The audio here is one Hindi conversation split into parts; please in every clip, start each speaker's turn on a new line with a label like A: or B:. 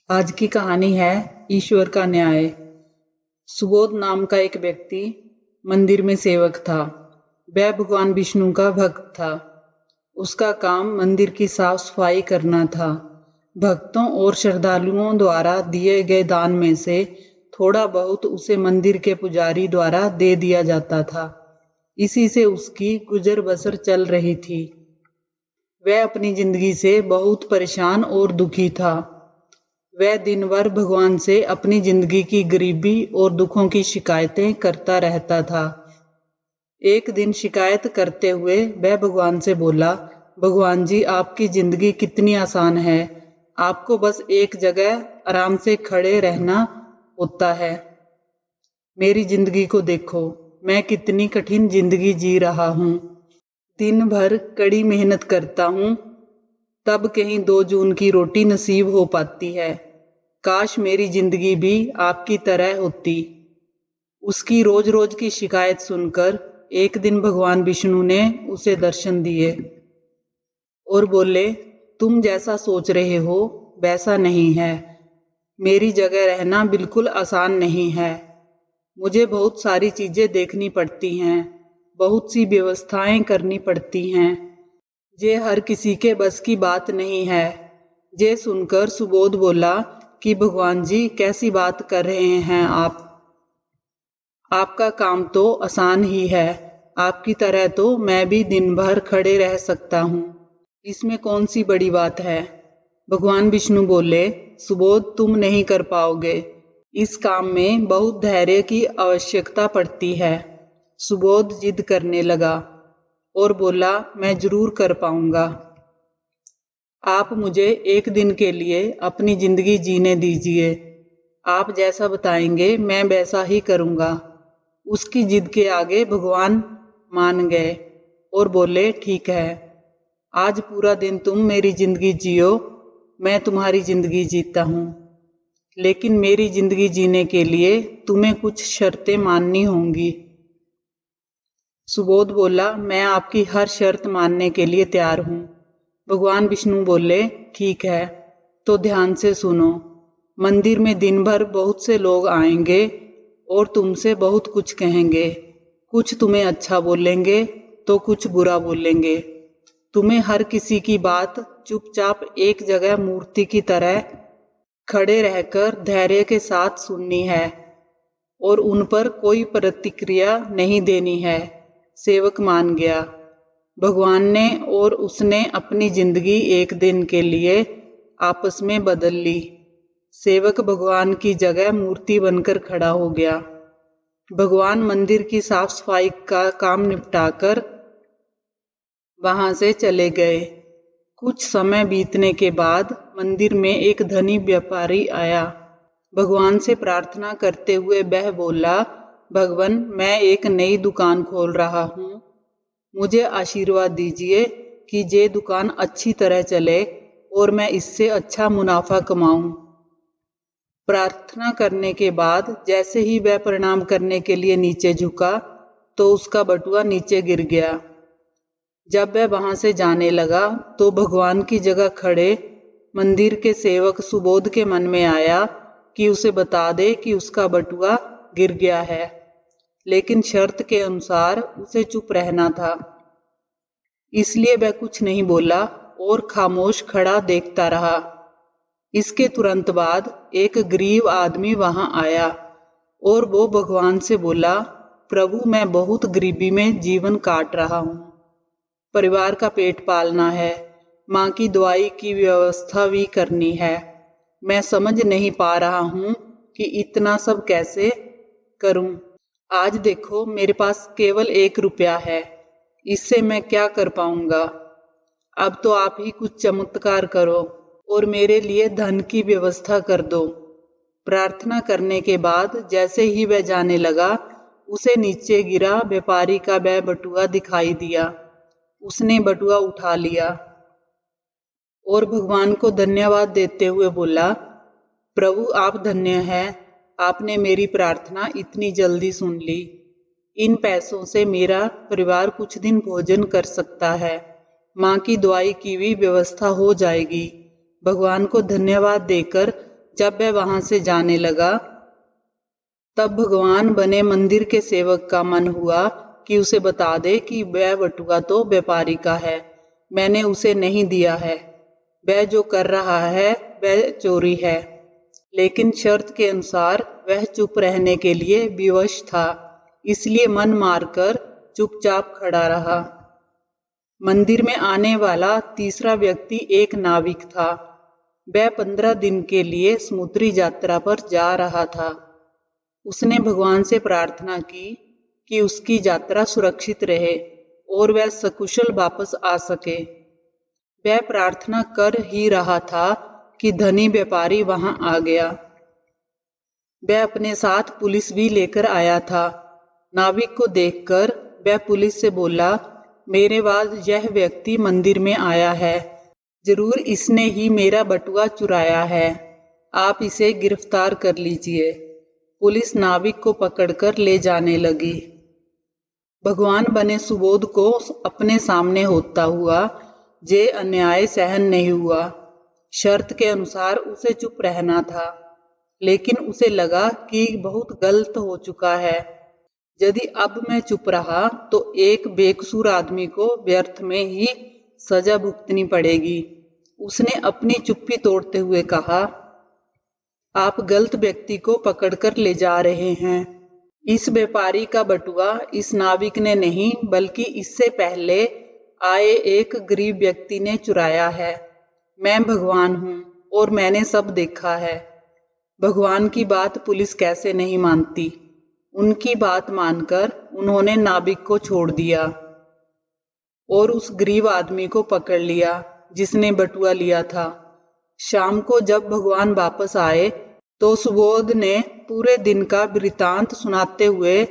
A: आज की कहानी है ईश्वर का न्याय। सुबोध नाम का एक व्यक्ति मंदिर में सेवक था। वह भगवान विष्णु का भक्त था। उसका काम मंदिर की साफ सफाई करना था। भक्तों और श्रद्धालुओं द्वारा दिए गए दान में से थोड़ा बहुत उसे मंदिर के पुजारी द्वारा दे दिया जाता था। इसी से उसकी गुजर बसर चल रही थी। वह अपनी जिंदगी से बहुत परेशान और दुखी था। वह दिन भर भगवान से अपनी जिंदगी की गरीबी और दुखों की शिकायतें करता रहता था। एक दिन शिकायत करते हुए वह भगवान से बोला, भगवान जी, आपकी जिंदगी कितनी आसान है। आपको बस एक जगह आराम से खड़े रहना होता है। मेरी जिंदगी को देखो, मैं कितनी कठिन जिंदगी जी रहा हूँ। दिन भर कड़ी मेहनत करता हूँ, तब कहीं 2 जून की रोटी नसीब हो पाती है। काश मेरी जिंदगी भी आपकी तरह होती। उसकी रोज रोज की शिकायत सुनकर एक दिन भगवान विष्णु ने उसे दर्शन दिए और बोले, तुम जैसा सोच रहे हो वैसा नहीं है। मेरी जगह रहना बिल्कुल आसान नहीं है। मुझे बहुत सारी चीजें देखनी पड़ती हैं, बहुत सी व्यवस्थाएं करनी पड़ती हैं। ये हर किसी के बस की बात नहीं है। ये सुनकर सुबोध बोला कि भगवान जी, कैसी बात कर रहे हैं आप। आपका काम तो आसान ही है। आपकी तरह तो मैं भी दिन भर खड़े रह सकता हूँ। इसमें कौन सी बड़ी बात है। भगवान विष्णु बोले, सुबोध, तुम नहीं कर पाओगे। इस काम में बहुत धैर्य की आवश्यकता पड़ती है। सुबोध जिद करने लगा और बोला, मैं जरूर कर पाऊंगा। आप मुझे एक दिन के लिए अपनी जिंदगी जीने दीजिए। आप जैसा बताएंगे मैं वैसा ही करूंगा। उसकी जिद के आगे भगवान मान गए और बोले, ठीक है, आज पूरा दिन तुम मेरी जिंदगी जियो, मैं तुम्हारी जिंदगी जीता हूँ। लेकिन मेरी जिंदगी जीने के लिए तुम्हें कुछ शर्तें माननी होंगी। सुबोध बोला, मैं आपकी हर शर्त मानने के लिए तैयार हूँ। भगवान विष्णु बोले, ठीक है, तो ध्यान से सुनो। मंदिर में दिन भर बहुत से लोग आएंगे और तुमसे बहुत कुछ कहेंगे। कुछ तुम्हें अच्छा बोलेंगे तो कुछ बुरा बोलेंगे। तुम्हें हर किसी की बात चुपचाप एक जगह मूर्ति की तरह खड़े रहकर धैर्य के साथ सुननी है और उन पर कोई प्रतिक्रिया नहीं देनी है। सेवक मान गया। भगवान ने और उसने अपनी जिंदगी एक दिन के लिए आपस में बदल ली। सेवक भगवान की जगह मूर्ति बनकर खड़ा हो गया। भगवान मंदिर की साफ सफाई का काम निपटाकर वहां से चले गए। कुछ समय बीतने के बाद मंदिर में एक धनी व्यापारी आया। भगवान से प्रार्थना करते हुए वह बोला, भगवान, मैं एक नई दुकान खोल रहा हूँ। मुझे आशीर्वाद दीजिए कि ये दुकान अच्छी तरह चले और मैं इससे अच्छा मुनाफा कमाऊं। प्रार्थना करने के बाद जैसे ही वह प्रणाम करने के लिए नीचे झुका तो उसका बटुआ नीचे गिर गया। जब वह वहां से जाने लगा तो भगवान की जगह खड़े मंदिर के सेवक सुबोध के मन में आया कि उसे बता दे कि उसका बटुआ गिर गया है, लेकिन शर्त के अनुसार उसे चुप रहना था। इसलिए वह कुछ नहीं बोला और खामोश खड़ा देखता रहा। इसके तुरंत बाद एक गरीब आदमी वहां आया और वो भगवान से बोला, प्रभु, मैं बहुत गरीबी में जीवन काट रहा हूँ। परिवार का पेट पालना है, माँ की दवाई की व्यवस्था भी करनी है। मैं समझ नहीं पा रहा हूँ कि इतना सब कैसे करूँ। आज देखो, मेरे पास केवल 1 रुपया है। इससे मैं क्या कर पाऊंगा। अब तो आप ही कुछ चमत्कार करो और मेरे लिए धन की व्यवस्था कर दो। प्रार्थना करने के बाद जैसे ही वह जाने लगा, उसे नीचे गिरा व्यापारी का वह बटुआ दिखाई दिया। उसने बटुआ उठा लिया और भगवान को धन्यवाद देते हुए बोला, प्रभु, आप धन्य हैं। आपने मेरी प्रार्थना इतनी जल्दी सुन ली। इन पैसों से मेरा परिवार कुछ दिन भोजन कर सकता है। माँ की दवाई की भी व्यवस्था हो जाएगी। भगवान को धन्यवाद देकर जब वह वहां से जाने लगा तब भगवान बने मंदिर के सेवक का मन हुआ कि उसे बता दे कि वह बटुआ तो व्यापारी का है, मैंने उसे नहीं दिया है, वह जो कर रहा है वह चोरी है। लेकिन शर्त के अनुसार वह चुप रहने के लिए विवश था, इसलिए मन मारकर चुपचाप खड़ा रहा। मंदिर में आने वाला तीसरा व्यक्ति एक नाविक था। वह 15 दिन के लिए समुद्री यात्रा पर जा रहा था। उसने भगवान से प्रार्थना की कि उसकी यात्रा सुरक्षित रहे और वह सकुशल वापस आ सके। वह प्रार्थना कर ही रहा था कि धनी व्यापारी वहां आ गया। वह अपने साथ पुलिस भी लेकर आया था। नाविक को देखकर वह पुलिस से बोला, मेरे बाद यह व्यक्ति मंदिर में आया है, जरूर इसने ही मेरा बटुआ चुराया है, आप इसे गिरफ्तार कर लीजिए। पुलिस नाविक को पकड़कर ले जाने लगी। भगवान बने सुबोध को अपने सामने होता हुआ ये अन्याय सहन नहीं हुआ। शर्त के अनुसार उसे चुप रहना था, लेकिन उसे लगा कि बहुत गलत हो चुका है। यदि अब मैं चुप रहा तो एक बेकसूर आदमी को व्यर्थ में ही सजा भुगतनी पड़ेगी। उसने अपनी चुप्पी तोड़ते हुए कहा, आप गलत व्यक्ति को पकड़कर ले जा रहे हैं। इस व्यापारी का बटुआ इस नाविक ने नहीं बल्कि इससे पहले आए एक गरीब व्यक्ति ने चुराया है। मैं भगवान हूँ और मैंने सब देखा है। भगवान की बात पुलिस कैसे नहीं मानती। उनकी बात मानकर उन्होंने नाविक को छोड़ दिया और उस गरीब आदमी को पकड़ लिया जिसने बटुआ लिया था। शाम को जब भगवान वापस आए तो सुबोध ने पूरे दिन का वृतांत सुनाते हुए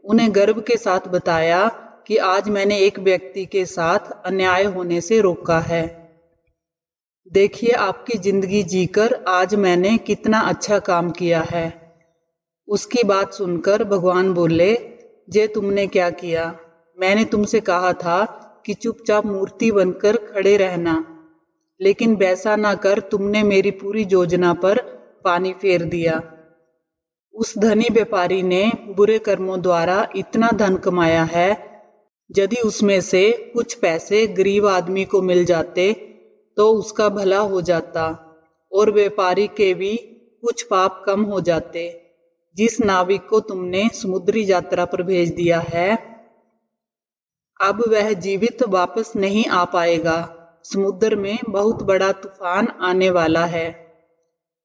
A: उन्हें गर्व के साथ बताया कि आज मैंने एक व्यक्ति के साथ अन्याय होने से रोका है। देखिए आपकी जिंदगी जीकर आज मैंने कितना अच्छा काम किया है। उसकी बात सुनकर भगवान बोले, जे तुमने क्या किया? मैंने तुमसे कहा था कि चुपचाप मूर्ति बनकर खड़े रहना, लेकिन वैसा ना कर तुमने मेरी पूरी योजना पर पानी फेर दिया। उस धनी व्यापारी ने बुरे कर्मों द्वारा इतना धन कमाया है, यदि उसमें से कुछ पैसे गरीब आदमी को मिल जाते तो उसका भला हो जाता और व्यापारी के भी कुछ पाप कम हो जाते। जिस नाविक को तुमने समुद्री यात्रा पर भेज दिया है, अब वह जीवित वापस नहीं आ पाएगा। समुद्र में बहुत बड़ा तूफान आने वाला है।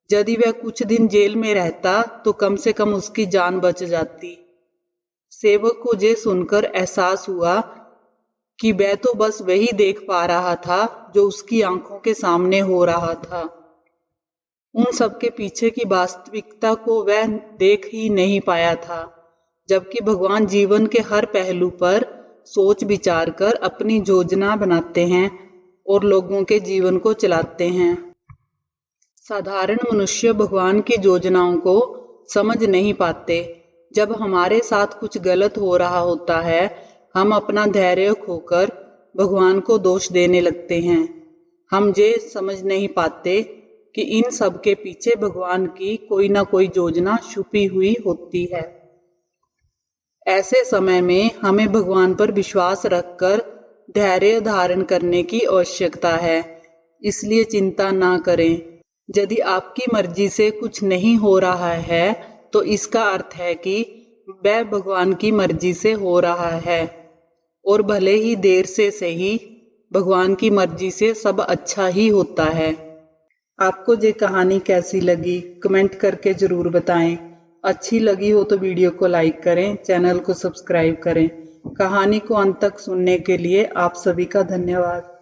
A: यदि वह कुछ दिन जेल में रहता तो कम से कम उसकी जान बच जाती। सेवक को ये सुनकर एहसास हुआ कि वह तो बस वही देख पा रहा था जो उसकी आंखों के सामने हो रहा था। उन सब के पीछे की वास्तविकता को वह देख ही नहीं पाया था, जबकि भगवान जीवन के हर पहलू पर सोच विचार कर अपनी योजना बनाते हैं और लोगों के जीवन को चलाते हैं। साधारण मनुष्य भगवान की योजनाओं को समझ नहीं पाते। जब हमारे साथ कुछ गलत हो रहा होता है, हम अपना धैर्य खोकर भगवान को दोष देने लगते हैं। हम ये समझ नहीं पाते कि इन सब के पीछे भगवान की कोई ना कोई योजना छुपी हुई होती है। ऐसे समय में हमें भगवान पर विश्वास रखकर धैर्य धारण करने की आवश्यकता है। इसलिए चिंता ना करें। यदि आपकी मर्जी से कुछ नहीं हो रहा है तो इसका अर्थ है कि वह भगवान की मर्जी से हो रहा है, और भले ही देर से सही भगवान की मर्जी से सब अच्छा ही होता है। आपको ये कहानी कैसी लगी कमेंट करके ज़रूर बताएं। अच्छी लगी हो तो वीडियो को लाइक करें, चैनल को सब्सक्राइब करें। कहानी को अंत तक सुनने के लिए आप सभी का धन्यवाद।